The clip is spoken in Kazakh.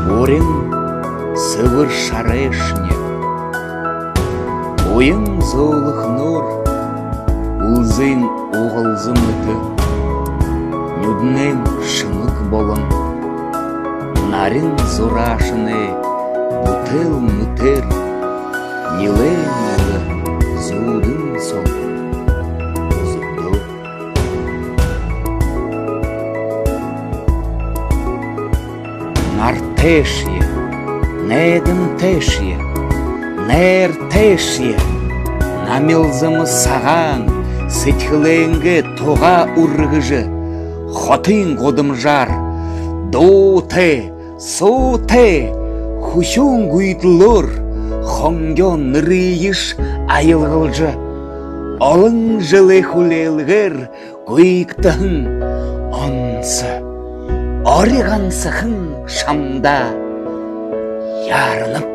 Орен сывыр шарешне, ойын золық нор, ұлзын оғылзым үті, нүднем шымық болын, нарин зурашыны бұтыл-мүтір, ниле-ниле зудын сол ұзыды. Нар тешие, недім тешие, нер тешие, намилзымы саған, сетхіленге тоға ұрғыжы, хотын қодым жар, доте, соте, хушун гуйтлор, хонгон рыйыш айылғылжы, олың жылы хулелгер гуйктың онсы, орығансықың шамда ярынып